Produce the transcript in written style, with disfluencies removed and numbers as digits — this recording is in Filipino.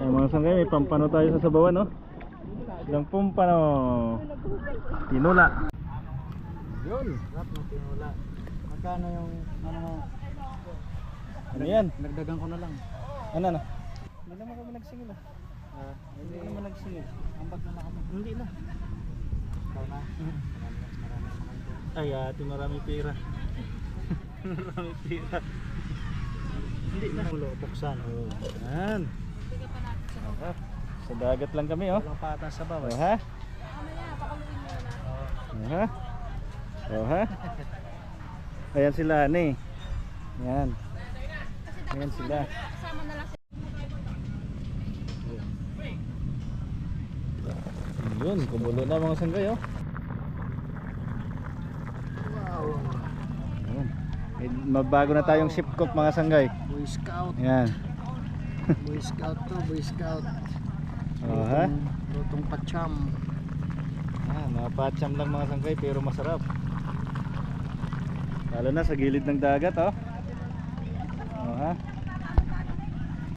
Ay, mga sanggay, may pampano tayo sa sabawan, no? Ilang pampano. Tinula. Yun, sarap ng tinula. Magkano yung ano mo? Ano yan? Nagdagan ko na lang. Ano na? Hindi naman kami nagsingil ah. Hindi naman nagsingil. Ambag na kami. Hindi na. Ikaw na. Marami naman po. Ay, ate, marami pera. Marami pera. Hindi na. Ulo, buksan. Oh, yan. Sa dagat lang kami, oh. Walang patas sa bawah. Oh, ha? Oh, ha? Oh, ha? Ayan sila, ani. Yan. Ayan sila. Yun, kumulo na mga sanggay, oh. Wow. Ayan. May mabago na tayong ship cook mga sanggay. Boy Scout. Yan. Boy Scout to, Boy Scout. Oh, ha? Lutong pacham. Ah, mga patsyam lang mga sanggay pero masarap. Lalo na sa gilid ng dagat, oh. Oh, ha?